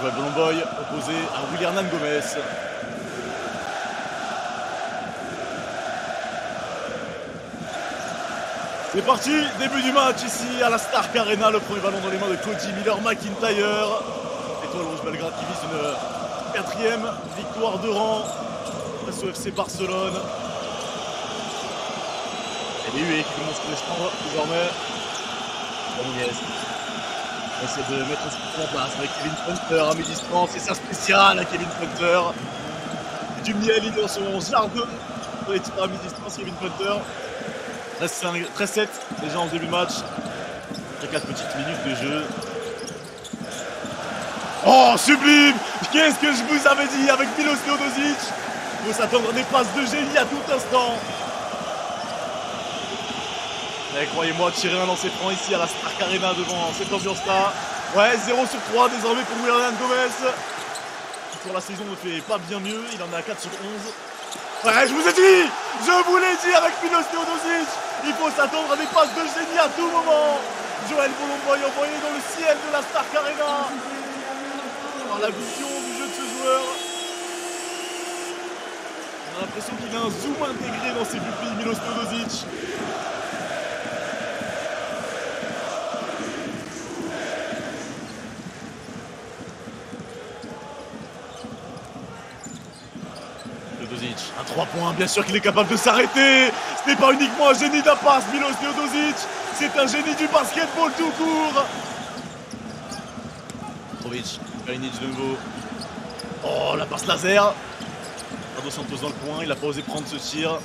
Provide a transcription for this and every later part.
Joël Bolomboy opposé à Willy Hernan Gomez. C'est parti, début du match ici à la Stark Arena, le premier ballon dans les mains de Cody Miller-McIntyre. Étoile Rouge Belgrade qui vise une 4e victoire de rang face au FC Barcelone. Et les qui commence à descendre désormais. On essaie de mettre ce en place avec Kevin Punter à mi-distance et sa spéciale à Kevin Punter. Du miel dans son jardin pour les tirs à mi-distance, Kevin Punter. 13-7 déjà en début de match. Après 4 petites minutes de jeu. Oh, sublime! Qu'est-ce que je vous avais dit avec Milos Teodosic? Il faut s'attendre à des passes de génie à tout instant. Mais croyez-moi, tirer un lancer franc ici à la Stark Arena devant cette ambiance-là. Ouais, 0 sur 3 désormais pour Willy Hernan Gomez. Qui pour la saison ne fait pas bien mieux, il en est à 4 sur 11. Ouais, je vous ai dit! Je vous l'ai dit avec Milos Teodosic! Il faut s'attendre à des passes de génie à tout moment! Joël Bolomboy envoyé dans le ciel de la Stark Arena! Par la vision du jeu de ce joueur. On a l'impression qu'il a un zoom intégré dans ses pupilles, Milos Teodosic. Un 3 points, bien sûr qu'il est capable de s'arrêter. Ce n'est pas uniquement un génie de la passe, Milos Teodosic. C'est un génie du basketball tout court. Mitrovic, Kalinic de nouveau. Oh, la passe laser. Dos Santos dans le coin, il n'a pas osé prendre ce tir.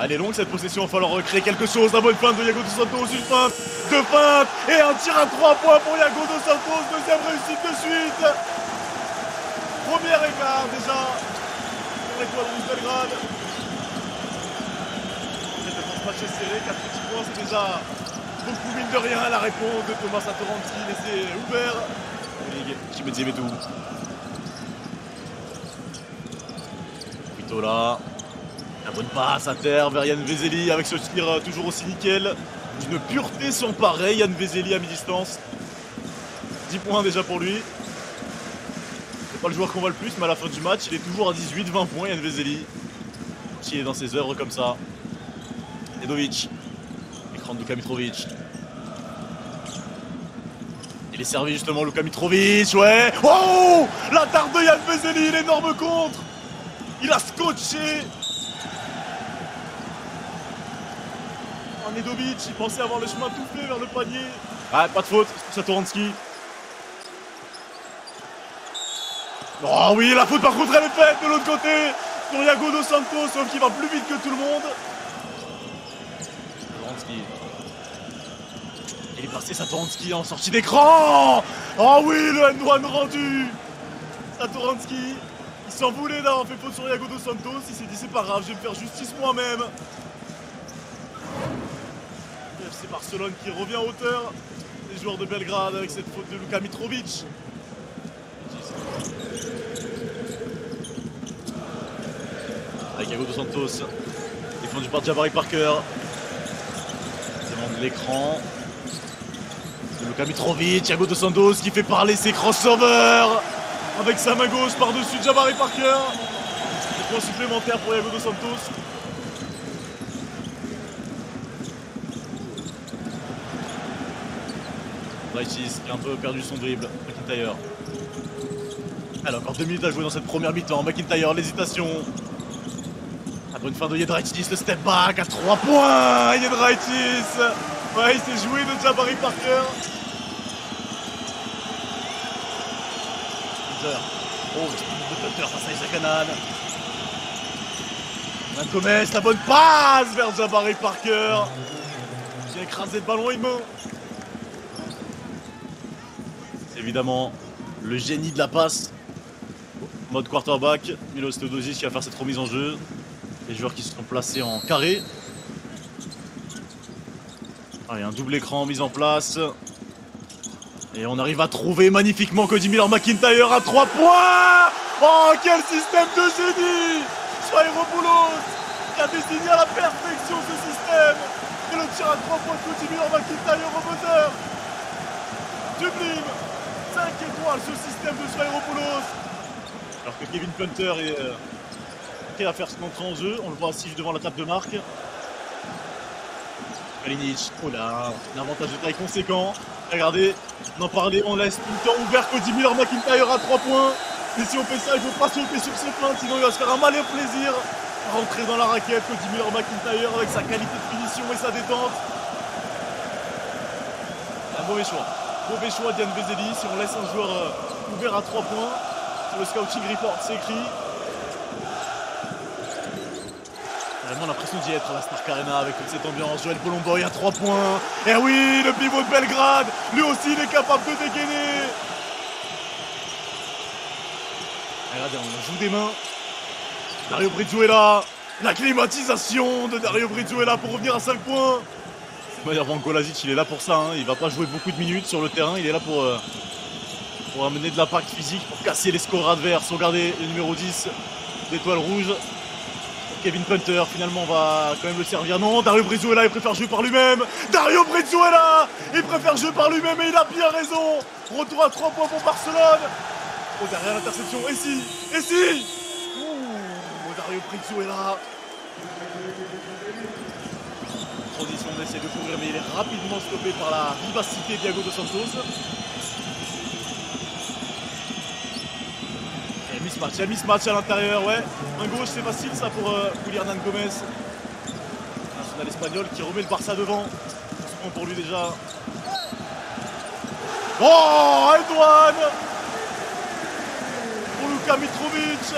Elle est longue cette possession, il va falloir recréer quelque chose. La bonne feinte de Yago Dos Santos, une feinte, deux feintes et un tir à 3 points pour Yago Dos Santos. Deuxième réussite de suite. Premier écart déjà. Étoile Rouge Belgrade. Cette défense match est serré, 4 petits points, c'est déjà beaucoup mine de rien. La réponse de Thomas Satoranski laissé ouvert. Chimedzi Metou. Vitola. La bonne passe à terre vers Yann Vezeli avec ce tir toujours aussi nickel. D'une pureté sans pareil, Yann Vezeli à mi-distance. 10 points déjà pour lui. Pas le joueur qu'on voit le plus, mais à la fin du match, il est toujours à 18-20 points, Yann Vezeli. Qui est dans ses œuvres comme ça. Nedovic. Écran de Luka Mitrovic. Il est servi justement, Luka Mitrovic, ouais. Oh, la tarte de Yann Vezeli, l'énorme contre. Il a scotché. Oh, Nedovic, il pensait avoir le chemin tout fait vers le panier. Ah, pas de faute, c'est Satoranski. Oh oui, la faute par contre elle est faite de l'autre côté pour Yago Dos Santos, sauf qu'il va plus vite que tout le monde. Satoranski. Il est passé Satoranski en sortie d'écran. Oh oui, le N1 rendu. Satoranski, il s'en voulait d'avoir fait faute sur Yago Dos Santos. Il s'est dit c'est pas grave, je vais me faire justice moi-même. FC Barcelone qui revient à hauteur. Les joueurs de Belgrade avec cette faute de Luka Mitrovic. Avec Yago Dos Santos, défendu par Jabari Parker. Demande l'écran. Luka Mitrovic, Yago Dos Santos qui fait parler ses crossovers avec sa main gauche par-dessus Jabari Parker. Des points supplémentaires pour Yago Dos Santos. Raichis qui a un peu perdu son dribble. McIntyre. Alors encore 2 minutes à jouer dans cette première mi-temps. McIntyre, l'hésitation. La bonne fin de Yedraitis, le step back à 3 points. Yedraitis. Ouais, il s'est joué de Jabari Parker. Oh, de Hunter face à Isaac Hanan. Gomez, la bonne passe vers Jabari Parker. Qui a écrasé le ballon humain. C'est évidemment le génie de la passe. Mode quarterback, Milos Teodosic qui va faire cette remise en jeu. Les joueurs qui se sont placés en carré. Allez, un double écran mis en place. Et on arrive à trouver magnifiquement Cody Miller-McIntyre à 3 points. Oh, quel système de génie! Spyropoulos qui a dessiné à la perfection ce système. Et le tir à 3 points de Cody Miller-McIntyre au buzzer. Sublime. 5 étoiles ce système de Sfairopoulos. Alors que Kevin Punter est prêt à faire son entrée en jeu. On le voit assis devant la table de marque. Kalinic, oh là, un avantage de taille conséquent. Regardez, on en parlait, on laisse tout le temps ouvert Cody Miller-McIntyre à 3 points. Et si on fait ça, il ne faut pas sauter sur ses feintes, sinon il va se faire un malin plaisir à rentrer dans la raquette. Cody Miller-McIntyre avec sa qualité de finition et sa détente. Un mauvais choix. Mauvais choix d'Yann Vezeli. Si on laisse un joueur ouvert à 3 points, sur le scouting report, c'est écrit. Vraiment l'impression d'y être à la Stark Arena avec toute cette ambiance. Joël Bolomboy à 3 points. Et oui, le pivot de Belgrade, lui aussi il est capable de dégainer. Regardez, on joue des mains. Dario Brizuela, la climatisation de Dario Brizuela pour revenir à 5 points. D'ailleurs, Vanko Lazic, il est là pour ça, hein. Il va pas jouer beaucoup de minutes sur le terrain, il est là pour amener de l'impact physique, pour casser les scores adverses. Regardez le numéro 10 d'étoile rouge. Kevin Punter, finalement, on va quand même le servir. Non, Dario Brizuela, il préfère jouer par lui-même. Dario Brizuela, il préfère jouer par lui-même et il a bien raison. Retour à 3 points pour Barcelone. Oh, derrière l'interception, et si Oh, Dario Brizuela. Transition d'essai de courir, mais il est rapidement stoppé par la vivacité de Thiago dos Santos. Il y a mismatch à l'intérieur, ouais. Un gauche, c'est facile ça pour Willy Hernan Gomez. National espagnol qui remet le Barça devant. On pour lui déjà. Oh, Edouane pour Luka Mitrovic.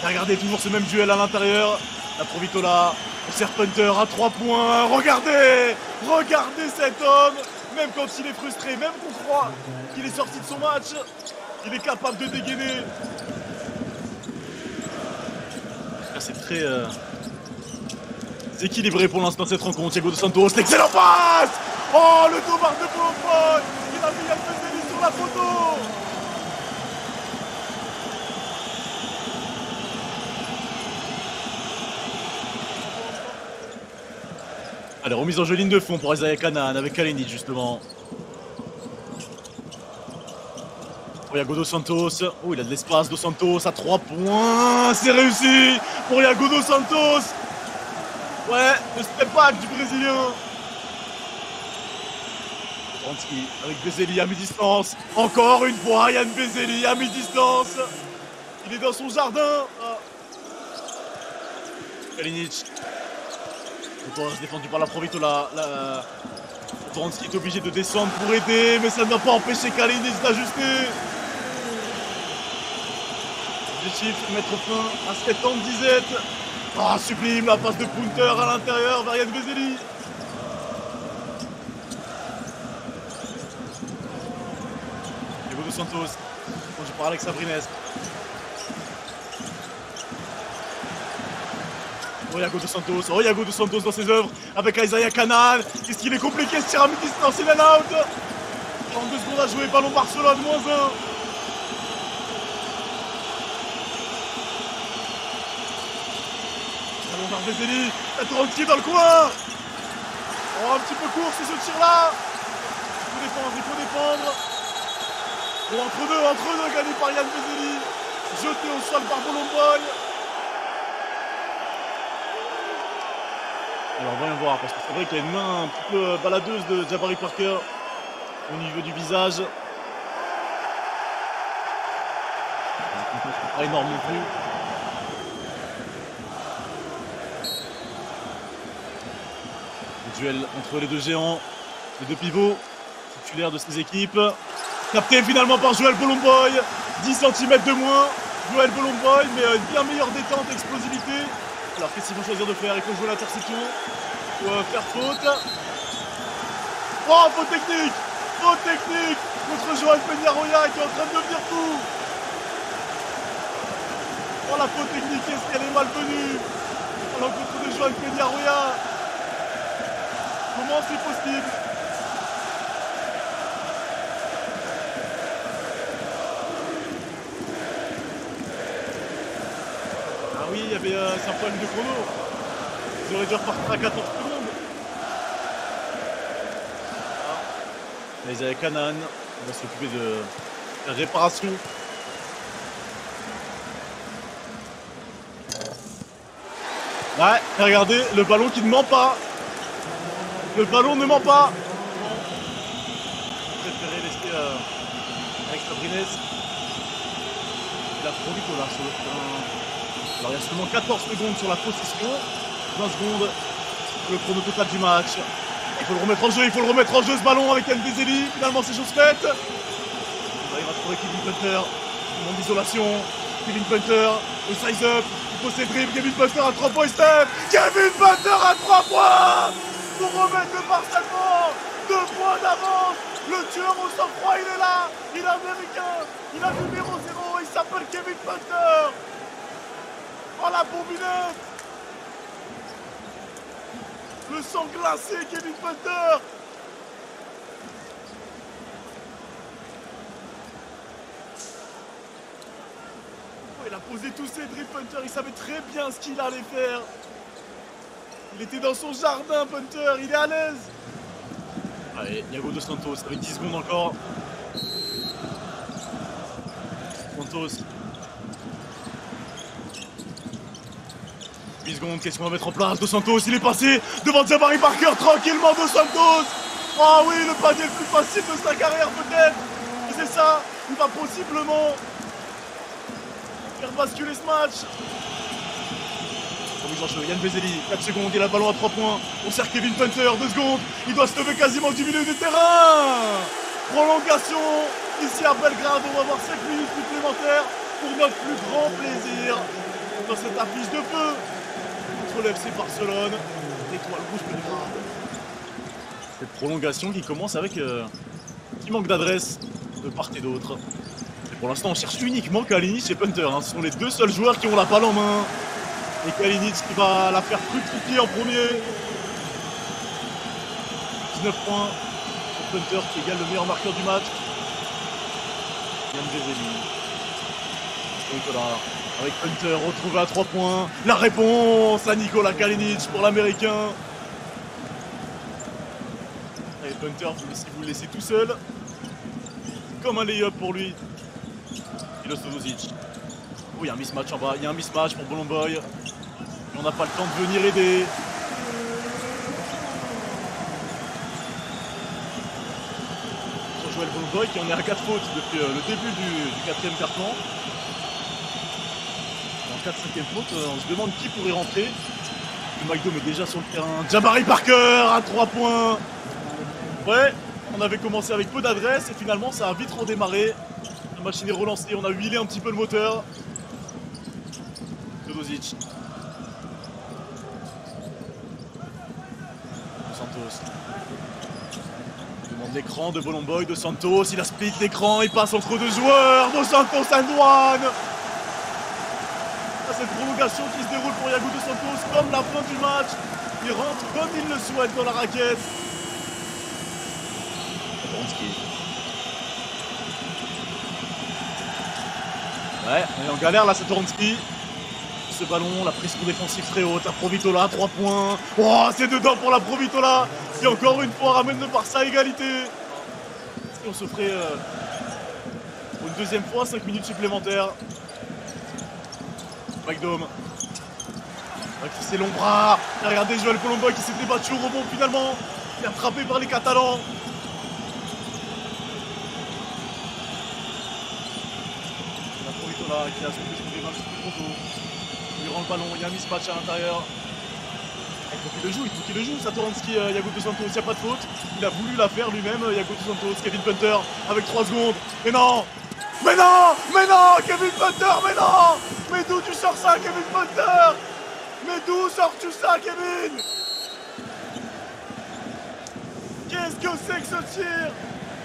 Et regardez, toujours ce même duel à l'intérieur. La Provitola, on sert Punter à 3 points. Regardez cet homme. Même quand il est frustré, même qu'on croit qu'il est sorti de son match, il est capable de dégainer. C'est très équilibré pour l'instant cette rencontre. Thiago dos Santos, l'excellent passe. Oh, le domar de Bolomboy. Il a mis Yann Vezeli sur la photo. Allez, remise en jeu ligne de fond pour Isaiah Kanan avec Kalinic justement. Pour Thiago dos Santos. Oh, il a de l'espace, dos Santos à 3 points. C'est réussi pour Thiago dos Santos. Ouais, le step back du Brésilien. Transki avec Vezeli à mi-distance. Encore une fois, Yann Vezeli à mi-distance. Il est dans son jardin. Ah. Kalinic. Défendu par la Provitola. Transki est obligé de descendre pour aider, mais ça ne va pas empêcher Kalinic d'ajuster. Objectif, mettre fin à cette temps de disette. Ah, sublime la passe de Punter à l'intérieur vers Yann Vezeli. Thiago dos Santos, conduit par Alex Abrines. Oh, Thiago dos Santos dans ses œuvres avec Isaiah Kanan. Qu'est-ce qu'il est compliqué ce tir à mi-distance, il est out. 42 secondes à jouer, ballon Barcelone, -1. Ballon vers Vezeli, la tranquille dans le coin. Oh, un petit peu court c'est ce tir là. Il faut défendre. Oh, entre deux gagné par Yann Vezeli. Jeté au sol par Bolomboy. Alors voyons voir, parce que c'est vrai qu'il y a une main un petit peu baladeuse de Jabari Parker au niveau du visage. Pas énorme non plus. Le duel entre les deux géants, les deux pivots titulaires de ces équipes. Capté finalement par Joël Bolomboy. 10 cm de moins. Joël Bolomboy, mais une bien meilleure détente, explosivité. Alors qu'est-ce qu'ils vont choisir de faire? Il faut jouer l'interception ou faire faute. Oh, faute technique contre Joël Peñarroya qui est en train de devenir fou. Oh, la faute technique, est-ce qu'elle est malvenue à l'encontre de Joël Peñarroya? Comment c'est possible? Oui, il y avait un problème de chrono. Ils auraient dû repartir à 14 secondes. Là, ils avaient Kanan. On va s'occuper de la réparation. Ouais, regardez, le ballon qui ne ment pas. Le ballon ne ment pas. Je préférais laisser avec Sabrines. Il a Provitola sur le terrain. Alors il y a seulement 14 secondes sur la possession. 20 secondes pour le chrono total du match. Il faut le remettre en jeu, il faut le remettre en jeu ce ballon avec Ndezeli. Finalement c'est chose faite. Il va trouver Kevin Punter. Monde d'isolation. Kevin Punter. Le size up. Il faut ses dribbles. Kevin Punter à 3 points. Step. Kevin Punter à 3 points. Pour remettre le parcellement. 2 points d'avance. Le tueur au sang-froid il est là. Il est américain. Il a numéro 0. Il s'appelle Kevin Punter. Oh la bombinette. Le sang glacé, Kevin Punter. Oh, il a posé tous ses dribbles, Punter. Il savait très bien ce qu'il allait faire. Il était dans son jardin, Punter. Il est à l'aise. Allez, Thiago Dos Santos avec 10 secondes encore. Santos. 8 secondes, qu'est-ce qu'on va mettre en place? Dos Santos, il est passé devant Jabari Parker, tranquillement Dos Santos. Oh oui, le panier le plus facile de sa carrière peut-être. Et c'est ça, il va possiblement faire basculer ce match. Remise en jeu, Yann Vezeli, 4 secondes, il a le ballon à 3 points. On sert Kevin Punter, 2 secondes, il doit se lever quasiment du milieu du terrain. Prolongation, ici à Belgrade, on va avoir 5 minutes supplémentaires pour notre plus grand plaisir dans cette affiche de feu. Contre le FC Barcelone, l'étoile rouge Belgrade. Cette prolongation qui commence avec qui manque d'adresse de part et d'autre. Et pour l'instant, on cherche uniquement Kalinic et Punter. Hein. Ce sont les deux seuls joueurs qui ont la balle en main. Et Kalinic qui va la faire fructifier en premier. 19 points pour Punter qui égale le meilleur marqueur du match. Yann Vezeli. Nicolas avec Punter retrouvé à 3 points. La réponse à Nikola Kalinic pour l'américain. Et Punter, si vous le laissez tout seul, comme un lay-up pour lui. Et le Stodozic. Oh, il y a un mismatch en bas. Il y a un mismatch pour Bolomboy. Et on n'a pas le temps de venir aider. Sur Joël Bolomboy qui en est à 4 fautes depuis le début du 4e quart-temps. En 4-5e faute, on se demande qui pourrait rentrer. Le McDo est déjà sur le terrain. Jabari Parker à 3 points. Ouais, on avait commencé avec peu d'adresse et finalement ça a vite redémarré. La machine est relancée, on a huilé un petit peu le moteur. Teodosic. Dos Santos. Il demande l'écran de Bolomboy. Dos Santos, il a split l'écran, il passe entre deux joueurs. Dos Santos and one. Cette prolongation qui se déroule pour Thiago Dos Santos comme la fin du match. Il rentre comme il le souhaite dans la raquette. Ouais, on est en galère là, Satoransky. Ce ballon, la pression défensive très haute. La Provitola, 3 points. Oh, c'est dedans pour la Provitola qui encore une fois ramène le Barça à égalité. Et on se ferait pour une deuxième fois 5 minutes supplémentaires. McDome. C'est long bras. Regardez Joël Bolomboy qui s'est débattu au rebond finalement. Il est attrapé par les Catalans. La Provitola qui a son des mains un petit peu trop tôt. Il lui rend le ballon, il y a un mismatch à l'intérieur. Il faut qu'il le joue, Satoransky, Thiago Dos Santos, il n'y a pas de faute. Il a voulu la faire lui-même, Thiago Dos Santos, Kevin Punter avec 3 secondes. Mais non. Mais non! Mais non! Kevin Punter, mais non! Mais d'où tu sors ça, Kevin Punter? Mais d'où sors-tu ça, Kevin? Qu'est-ce que c'est que ce tir?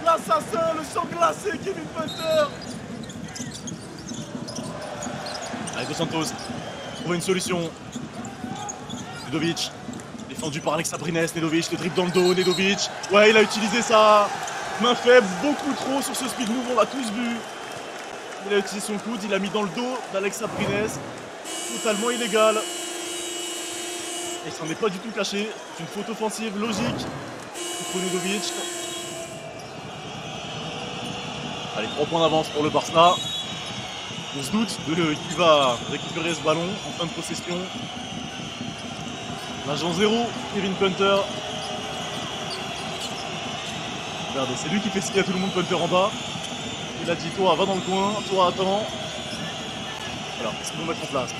L'assassin, le sang glacé, Kevin Punter. Allez, Dos Santos, trouver une solution. Nedovic, défendu par Alex Sabrines. Nedovic, le dribble dans le dos. Nedovic, ouais, il a utilisé sa main faible beaucoup trop sur ce speed move, on l'a tous vu. Il a utilisé son coude, il a mis dans le dos d'Alex Sabrines. Totalement illégal. Et il s'en est pas du tout caché. C'est une faute offensive logique pour Nedovic. Allez, 3 points d'avance pour le Barça. On se doute de qui va récupérer ce ballon en fin de possession. L'agent 0, Kevin Punter. Regardez, c'est lui qui fait skier à tout le monde, Punter en bas. Il a dit, toi, va dans le coin, toi, attends. Voilà, c'est ce qu'on va mettre en place.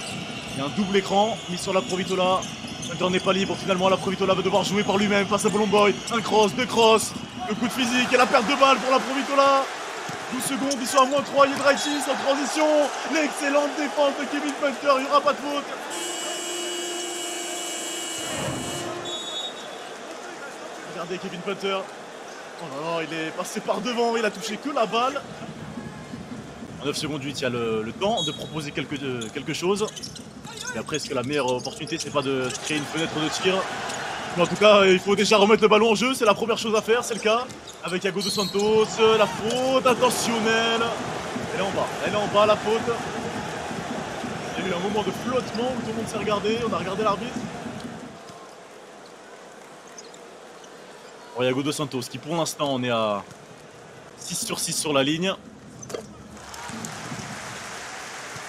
Il y a un double écran mis sur la Provitola. Punter n'est pas libre, finalement, la Provitola va devoir jouer par lui-même face à Bolomboy. Un cross, deux crosses, le coup de physique et la perte de balle pour la Provitola. 12 secondes, ils sont à moins 3, Yedraitis en transition. L'excellente défense de Kevin Punter, il n'y aura pas de faute. Regardez Kevin Punter. Oh là là, il est passé par devant, il a touché que la balle. En 9 secondes 8, il y a le temps de proposer quelque chose. Et après, est-ce que la meilleure opportunité, c'est pas de créer une fenêtre de tir? Mais en tout cas, il faut déjà remettre le ballon en jeu, c'est la première chose à faire, c'est le cas. Avec Iago dos Santos, la faute intentionnelle. Elle est en bas la faute. Il y a eu un moment de flottement où tout le monde s'est regardé, on a regardé l'arbitre. Bon, Iago dos Santos qui pour l'instant on est à 6 sur 6 sur la ligne.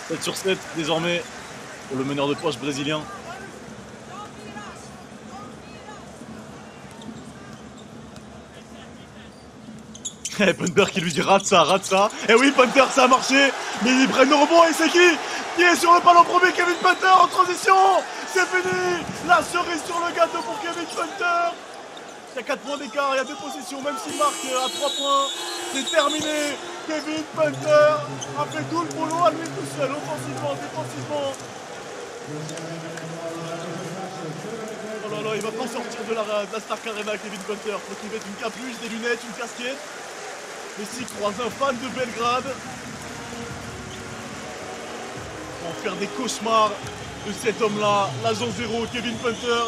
7 sur 7 désormais pour le meneur de poche brésilien. Punter qui lui dit rate ça, rate ça. Et oui, Punter, ça a marché. Mais ils prennent le rebond et c'est qui est sur le ballon premier? Kevin Punter en transition. C'est fini. La cerise sur le gâteau pour Kevin Punter. Il y a 4 points d'écart, il y a 2 possessions, même s'il marque à 3 points. C'est terminé. Kevin Punter a fait tout le boulot à lui tout seul, offensivement, défensivement. Oh là là, il va pas sortir de la Stark Arena, Kevin Punter. Faut qu'il mette une capuche, des lunettes, une casquette. Mais s'il croise un fan de Belgrade, on va faire des cauchemars de cet homme-là, l'agent 0, Kevin Punter,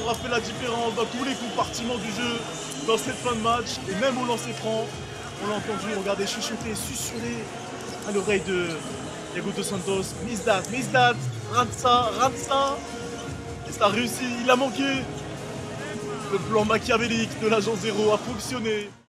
aura fait la différence dans tous les compartiments du jeu, dans cette fin de match, et même au lancer franc, on l'a entendu, regardez, chuchoter, susurrer à l'oreille de Iago dos Santos, miss that, rate ça, et ça a réussi, il a manqué. Le plan machiavélique de l'agent 0 a fonctionné.